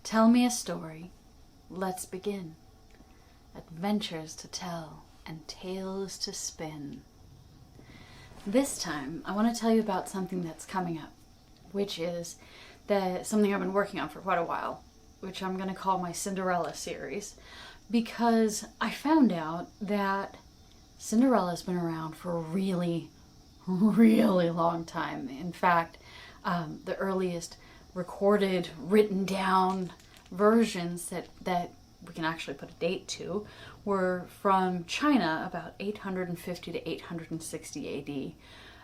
Tell me a story. Let's begin. Adventures to tell and tales to spin. This time, I want to tell you about something that's coming up, which is something I've been working on for quite a while, which I'm going to call my Cinderella series, because I found out that Cinderella's been around for a really, really long time. In fact, the earliest recorded, written down versions that we can actually put a date to were from China about 850 to 860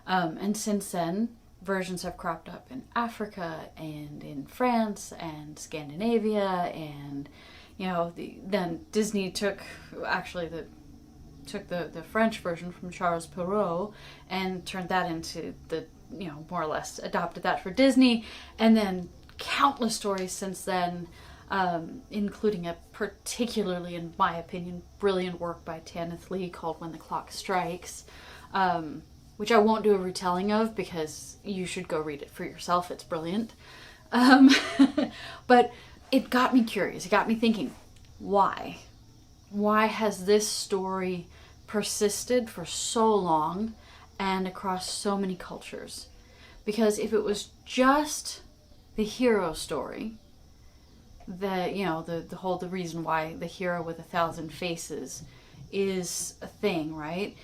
AD. And since then, versions have cropped up in Africa and in France and Scandinavia, and then Disney took the French version from Charles Perrault and turned that into more or less adopted that for Disney, and then countless stories since then, including a particularly, in my opinion, brilliant work by Tanith Lee called When the Clock Strikes, which I won't do a retelling of because you should go read it for yourself. It's brilliant. But it got me curious. It got me thinking, why? Why has this story persisted for so long and across so many cultures? Because if it was just the hero story, the reason why the hero with 1,000 faces is a thing, right?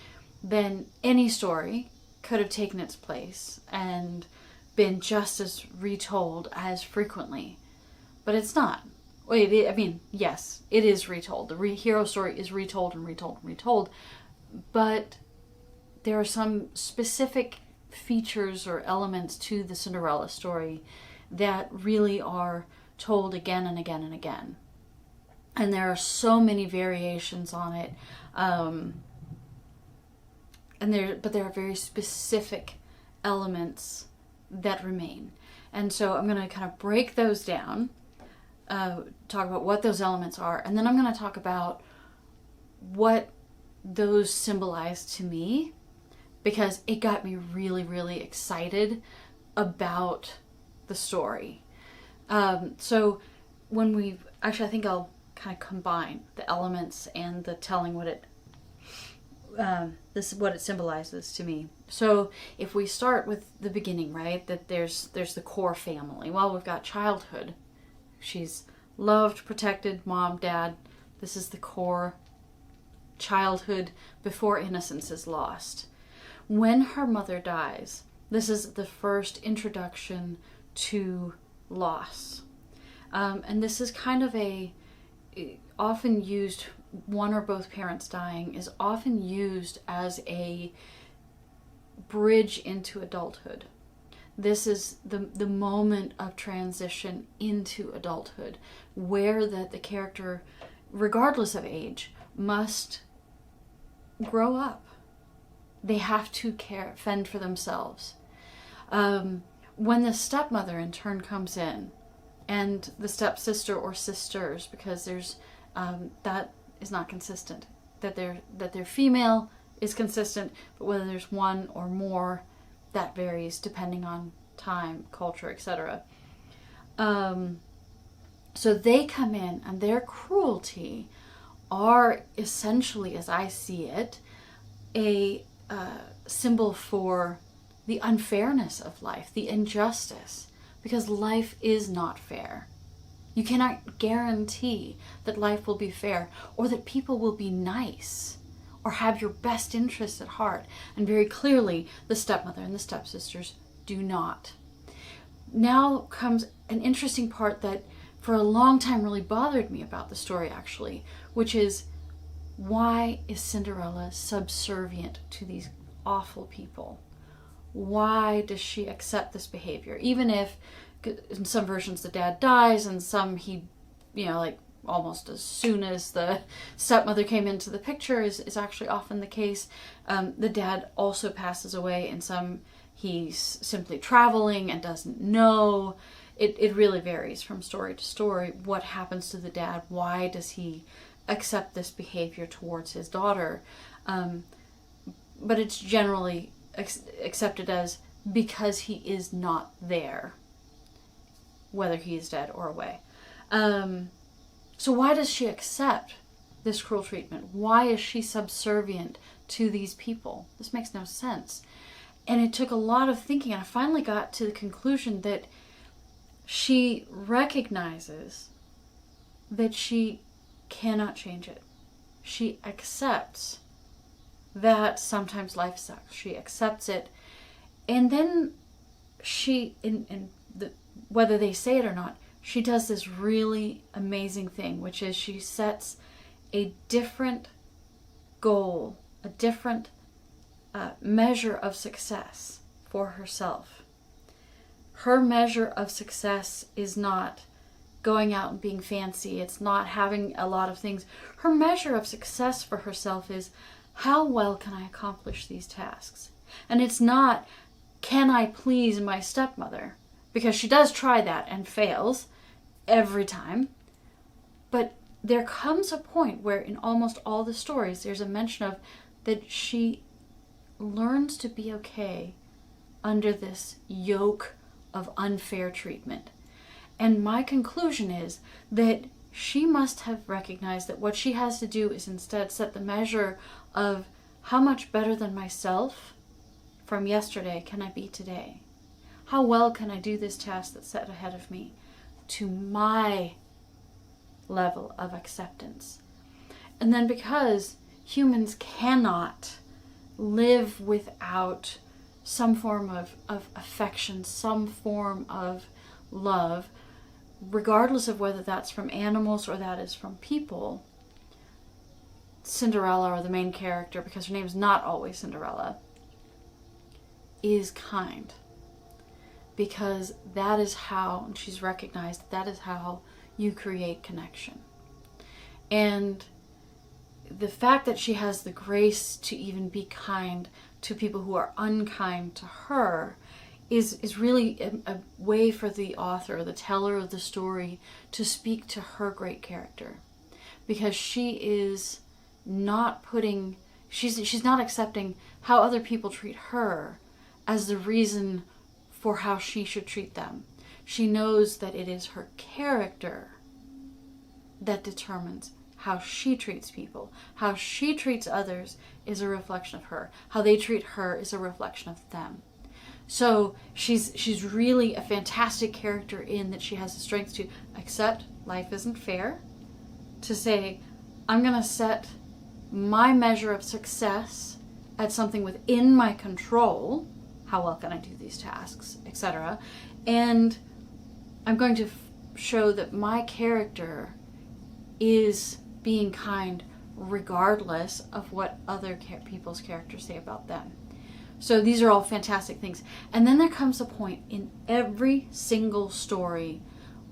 Then any story could have taken its place and been just as retold as frequently. But it's not. Yes, it is retold. The hero story is retold and retold and retold. But there are some specific features or elements to the Cinderella story that really are told again and again and again. And there are so many variations on it. But there are very specific elements that remain. And so I'm going to kind of break those down, talk about what those elements are, and then I'm going to talk about what those symbolize to me, because it got me really, really excited about the story. So I think I'll kind of combine the elements and the telling what it symbolizes to me. So if we start with the beginning, right, that there's the core family. Well, we've got childhood. She's loved, protected, mom, dad. This is the core childhood before innocence is lost. When her mother dies, this is the first introduction to loss. And this is kind of often used, one or both parents dying is often used as a bridge into adulthood. This is the moment of transition into adulthood, where the character, regardless of age, must grow up. They have to fend for themselves. When the stepmother in turn comes in, and the stepsister or sisters, because there's that is not consistent. That they're female is consistent, but whether there's one or more, that varies depending on time, culture, etc. So they come in, and their cruelty are essentially, as I see it, a symbol for the unfairness of life, the injustice, because life is not fair. You cannot guarantee that life will be fair, or that people will be nice, or have your best interests at heart. And very clearly, the stepmother and the stepsisters do not. Now comes an interesting part that for a long time really bothered me about the story, actually, which is, why is Cinderella subservient to these awful people? Why does she accept this behavior? Even if in some versions the dad dies, and some he, almost as soon as the stepmother came into the picture is actually often the case. The dad also passes away, and some he's simply traveling and doesn't know. It really varies from story to story what happens to the dad. Why does he accept this behavior towards his daughter? But it's generally accepted as because he is not there, whether he is dead or away. So why does she accept this cruel treatment? Why is she subservient to these people? This makes no sense. And it took a lot of thinking, and I finally got to the conclusion that she recognizes that she cannot change it. She accepts that sometimes life sucks. She accepts it. And then she, whether they say it or not, she does this really amazing thing, which is she sets a different goal, a different measure of success for herself. Her measure of success is not going out and being fancy. It's not having a lot of things. Her measure of success for herself is, how well can I accomplish these tasks? And it's not, can I please my stepmother? Because she does try that and fails every time. But there comes a point where in almost all the stories there's a mention of that she learns to be okay under this yoke of unfair treatment. And my conclusion is that she must have recognized that what she has to do is instead set the measure of how much better than myself from yesterday can I be today? How well can I do this task that's set ahead of me to my level of acceptance? And then because humans cannot live without some form of affection, some form of love, regardless of whether that's from animals or that is from people, Cinderella, or the main character, because her name is not always Cinderella, is kind. Because that is how, and she's recognized, that is how you create connection. And the fact that she has the grace to even be kind to people who are unkind to her is really a way for the author, the teller of the story, to speak to her great character. Because she is not putting, she's not accepting how other people treat her as the reason for how she should treat them. She knows that it is her character that determines how she treats people. How she treats others is a reflection of her. How they treat her is a reflection of them. So she's really a fantastic character in that she has the strength to accept life isn't fair, to say, I'm going to set my measure of success at something within my control. How well can I do these tasks, etc. And I'm going to show that my character is being kind regardless of what other people's characters say about them. So these are all fantastic things. And then there comes a point in every single story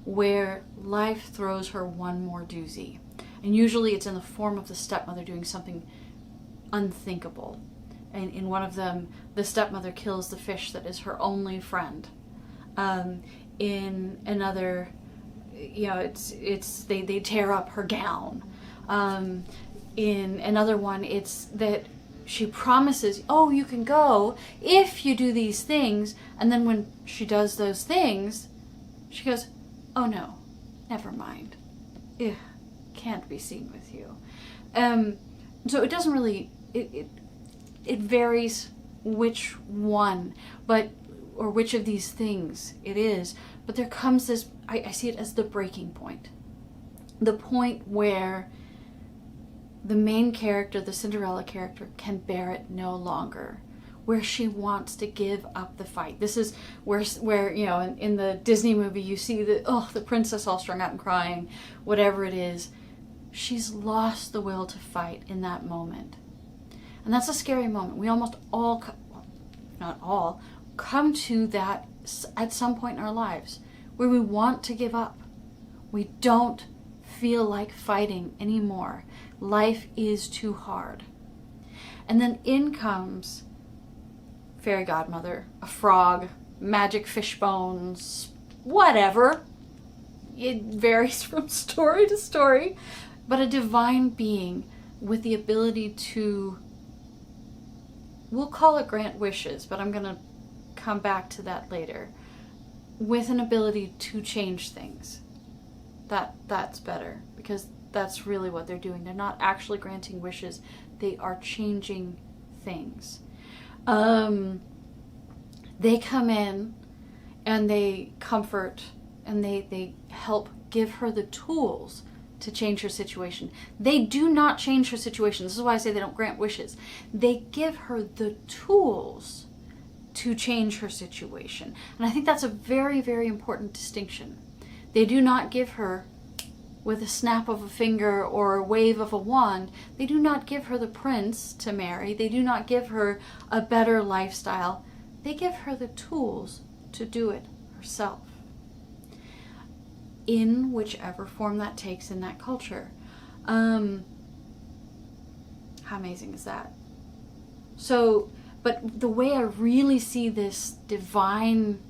where life throws her one more doozy. And usually it's in the form of the stepmother doing something unthinkable. And in one of them, the stepmother kills the fish that is her only friend. In another, they tear up her gown. In another one, it's that she promises, oh, you can go if you do these things. And then when she does those things, she goes, oh no, never mind. Ugh, can't be seen with you. So it doesn't really, it varies which one, or which of these things it is. But there comes this, I see it as the breaking point. The point where the main character, the Cinderella character, can bear it no longer, where she wants to give up the fight. This is where in the Disney movie you see the princess all strung out and crying, whatever it is. She's lost the will to fight in that moment. And that's a scary moment. We almost all, not all, come to that at some point in our lives where we want to give up. We don't feel like fighting anymore. Life is too hard. And then in comes fairy godmother, a frog, magic fish bones, whatever. It varies from story to story, but a divine being with the ability to, we'll call it grant wishes, but I'm going to come back to that later, with an ability to change things. That's better, because that's really what they're doing. They're not actually granting wishes. They are changing things. They come in and they comfort and they help give her the tools to change her situation. They do not change her situation. This is why I say they don't grant wishes. They give her the tools to change her situation. And I think that's a very, very important distinction. They do not give her, with a snap of a finger or a wave of a wand, they do not give her the prince to marry. They do not give her a better lifestyle. They give her the tools to do it herself, in whichever form that takes in that culture. How amazing is that? So, but the way I really see this divine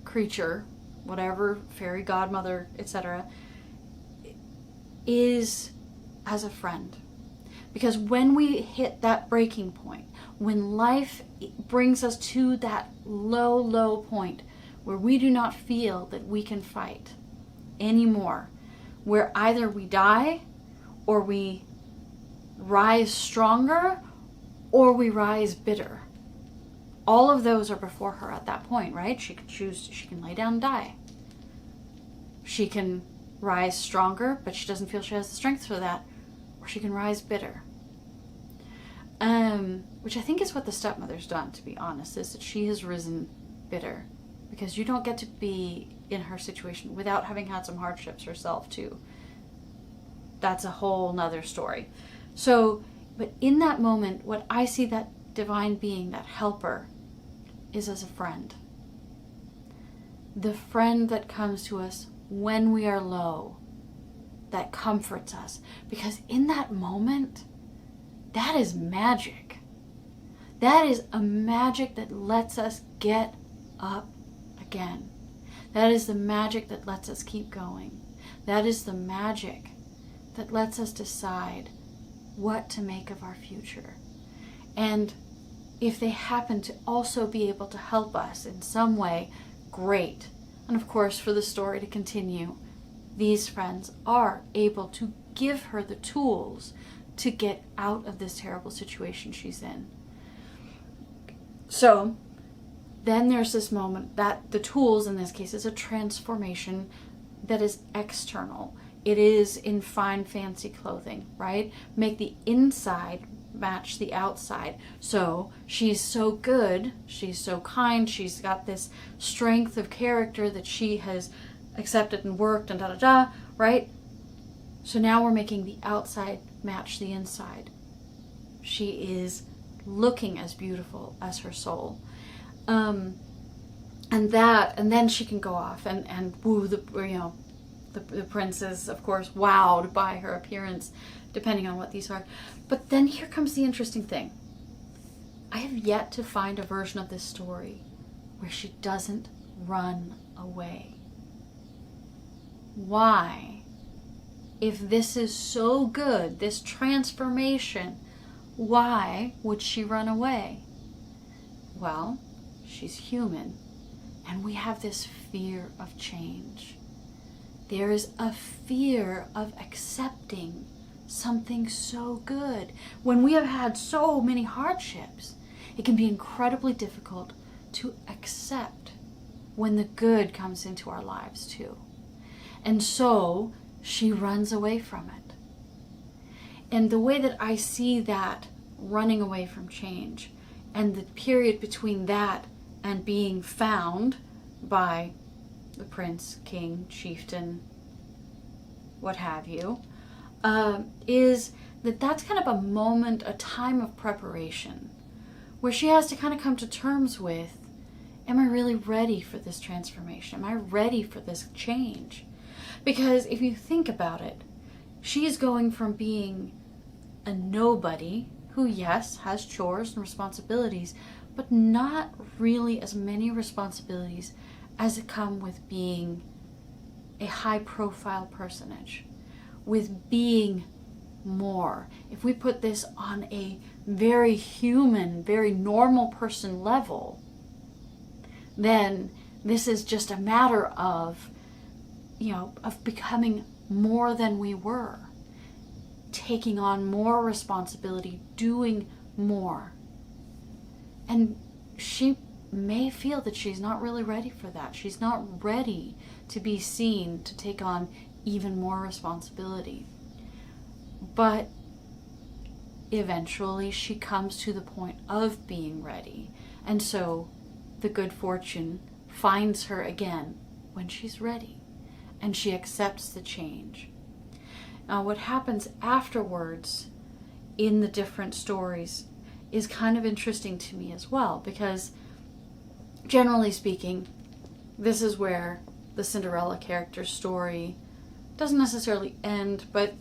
creature, whatever, fairy godmother, etc., is as a friend. Because when we hit that breaking point, when life brings us to that low, low point where we do not feel that we can fight anymore, where either we die or we rise stronger or we rise bitter. All of those are before her at that point, right? She can choose, she can lay down and die. She can rise stronger, but she doesn't feel she has the strength for that, or she can rise bitter. Which I think is what the stepmother's done, to be honest, is that she has risen bitter, because you don't get to be in her situation without having had some hardships herself too. That's a whole nother story. So, but in that moment, what I see that divine being, that helper, is as a friend. The friend that comes to us when we are low, that comforts us. Because in that moment, that is magic. That is a magic that lets us get up again. That is the magic that lets us keep going. That is the magic that lets us decide what to make of our future. And if they happen to also be able to help us in some way, great. And of course, for the story to continue, these friends are able to give her the tools to get out of this terrible situation she's in. So then there's this moment that the tools in this case is a transformation that is external. It is in fine, fancy clothing, right? Make the inside match the outside. So she's so good, she's so kind, she's got this strength of character that she has accepted and worked and da-da-da, right? So now we're making the outside match the inside. She is looking as beautiful as her soul. And then she can go off and woo the prince is, of course, wowed by her appearance, depending on what these are. But then here comes the interesting thing. I have yet to find a version of this story where she doesn't run away. Why? If this is so good, this transformation, why would she run away? Well, she's human, and we have this fear of change. There is a fear of accepting something so good. When we have had so many hardships, it can be incredibly difficult to accept when the good comes into our lives too. And so she runs away from it. And the way that I see that running away from change, and the period between that and being found by the prince, king, chieftain, what have you, is that that's kind of a moment, a time of preparation, where she has to kind of come to terms with, am I really ready for this transformation? Am I ready for this change? Because if you think about it, she is going from being a nobody who, yes, has chores and responsibilities, but not really as many responsibilities as come with being a high-profile personage, with being more. If we put this on a very human, very normal person level, then this is just a matter of of becoming more than we were, taking on more responsibility, doing more. And she may feel that she's not really ready for that. She's not ready to be seen to take on even more responsibility. But eventually she comes to the point of being ready. And so the good fortune finds her again when she's ready, and she accepts the change. Now, what happens afterwards in the different stories is kind of interesting to me as well, because generally speaking, this is where the Cinderella character's story doesn't necessarily end, but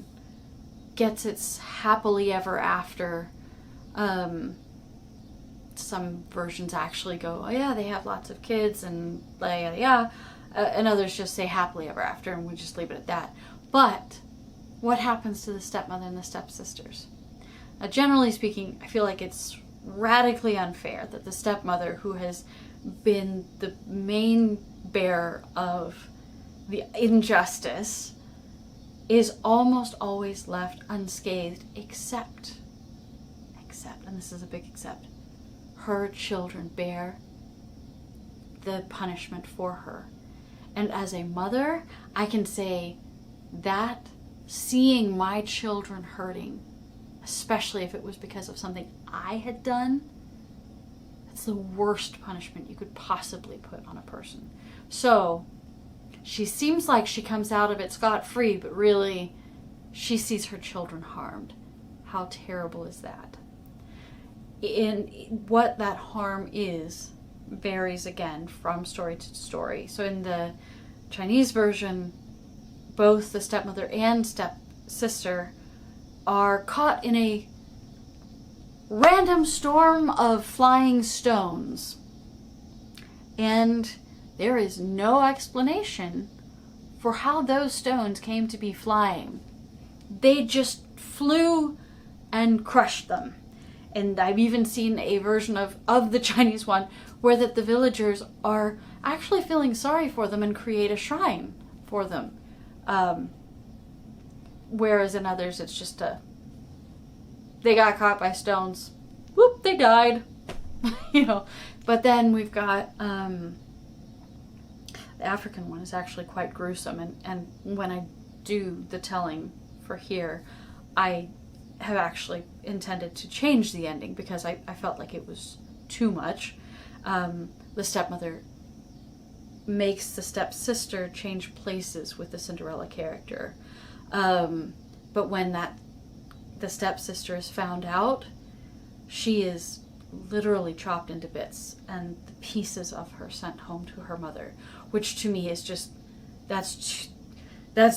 gets its happily ever after. Some versions actually go, oh yeah, they have lots of kids and yeah, and others just say happily ever after, and we just leave it at that. But what happens to the stepmother and the stepsisters? Now, generally speaking, I feel like it's radically unfair that the stepmother, who has been the main bearer of the injustice, is almost always left unscathed, except, and this is a big except, her children bear the punishment for her. And as a mother, I can say that seeing my children hurting, especially if it was because of something I had done, that's the worst punishment you could possibly put on a person. So she seems like she comes out of it scot-free, but really she sees her children harmed. How terrible is that? In what that harm is varies again from story to story. So in the Chinese version, both the stepmother and stepsister are caught in a random storm of flying stones. And there is no explanation for how those stones came to be flying. They just flew and crushed them. And I've even seen a version of the Chinese one where that the villagers are actually feeling sorry for them and create a shrine for them. Whereas in others it's just they got caught by stones. Whoop, they died. But then we've got the African one is actually quite gruesome, and when I do the telling for here, I have actually intended to change the ending because I felt like it was too much. The stepmother makes the stepsister change places with the Cinderella character. But when the stepsister is found out, she is literally chopped into bits and the pieces of her sent home to her mother, which to me is just, that's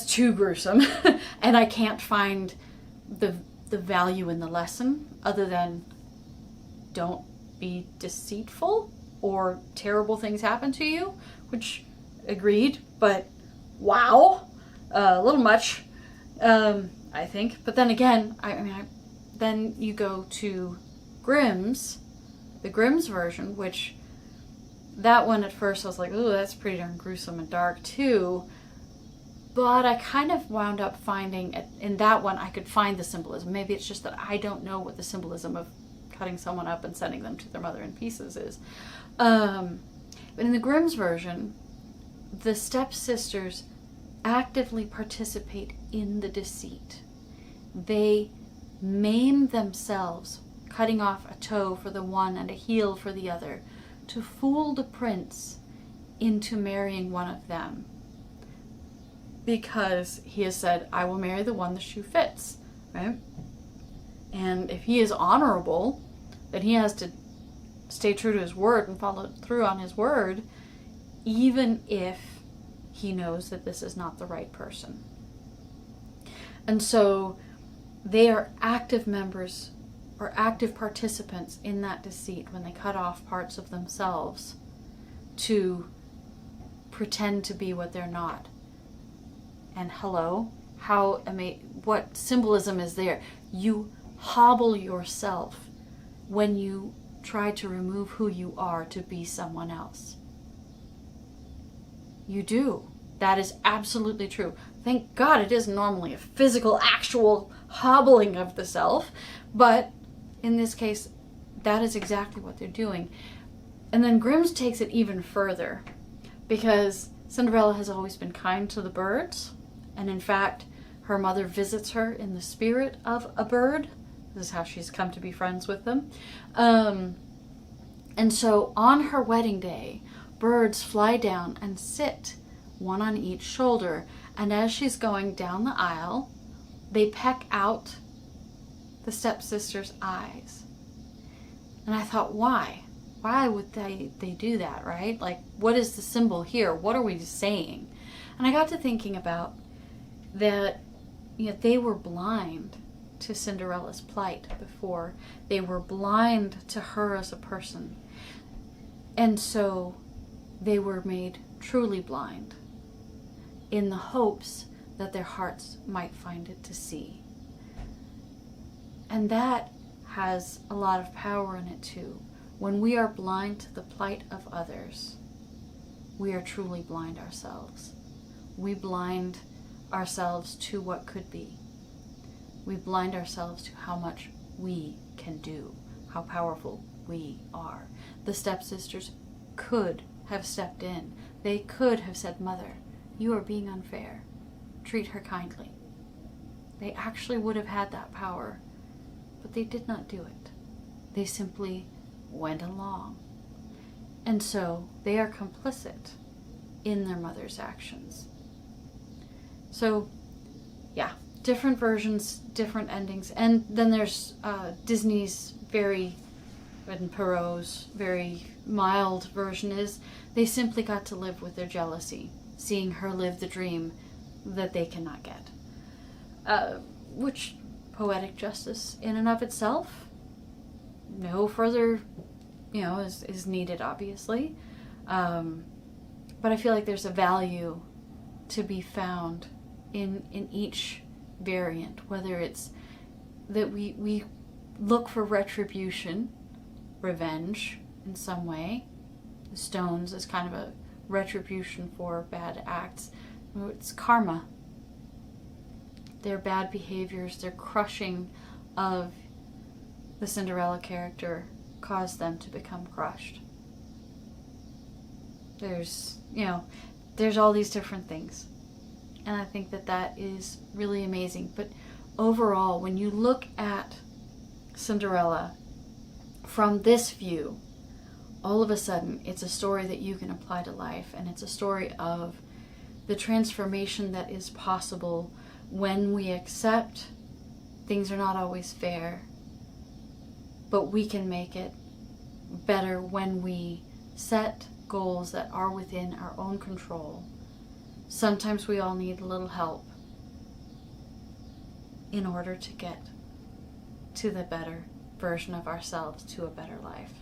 too gruesome. And I can't find the value in the lesson other than don't be deceitful or terrible things happen to you, which agreed, but wow, a little much, I think. But then again, then you go to the Grimm's version, which that one at first I was like, ooh, that's pretty darn gruesome and dark too. But I kind of wound up finding, in that one, I could find the symbolism. Maybe it's just that I don't know what the symbolism of cutting someone up and sending them to their mother in pieces is. But in the Grimm's version, the stepsisters actively participate in the deceit. They maim themselves, cutting off a toe for the one and a heel for the other, to fool the prince into marrying one of them. Because he has said, I will marry the one the shoe fits, right? And if he is honorable, then he has to stay true to his word and follow through on his word, even if he knows that this is not the right person. And so they are active members or active participants in that deceit when they cut off parts of themselves to pretend to be what they're not. And hello, what symbolism is there? You hobble yourself when you try to remove who you are to be someone else. You do. That is absolutely true. Thank God it isn't normally a physical, actual hobbling of the self, but in this case, that is exactly what they're doing. And then Grimm's takes it even further, because Cinderella has always been kind to the birds, and in fact, her mother visits her in the spirit of a bird. This is how she's come to be friends with them. And so on her wedding day, birds fly down and sit, one on each shoulder, and as she's going down the aisle, they peck out the stepsister's eyes. And I thought, why? Why would they do that, right? Like, what is the symbol here? What are we saying? And I got to thinking about that, they were blind to Cinderella's plight before. They were blind to her as a person. And so they were made truly blind in the hopes that their hearts might find it to see. And that has a lot of power in it too. When we are blind to the plight of others, we are truly blind ourselves. We blind ourselves to what could be. We blind ourselves to how much we can do, how powerful we are. The stepsisters could have stepped in. They could have said, "Mother, you are being unfair. Treat her kindly." They actually would have had that power, but they did not do it. They simply went along. And so they are complicit in their mother's actions. So, yeah, different versions, different endings. And then there's Disney's and Perrault's very mild version is they simply got to live with their jealousy, seeing her live the dream that they cannot get. Which, poetic justice in and of itself, no further, is needed, obviously. But I feel like there's a value to be found in each variant, whether it's that we look for retribution, revenge in some way. The stones is kind of a retribution for bad acts. It's karma. Their bad behaviors, their crushing of the Cinderella character caused them to become crushed. There's all these different things. And I think that is really amazing. But overall, when you look at Cinderella from this view, all of a sudden it's a story that you can apply to life, and it's a story of the transformation that is possible when we accept things are not always fair, but we can make it better when we set goals that are within our own control. Sometimes we all need a little help in order to get to the better version of ourselves, to a better life.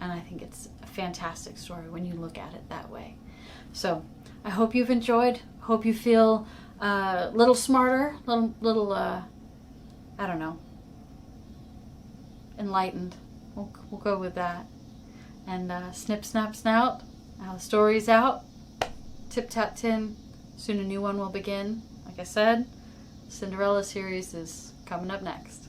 And I think it's a fantastic story when you look at it that way. So I hope you've enjoyed. Hope you feel a little smarter, little I don't know, enlightened. We'll go with that. And snip, snap, snout. Now the story's out. Tip, tap, tin. Soon a new one will begin. Like I said, Cinderella series is coming up next.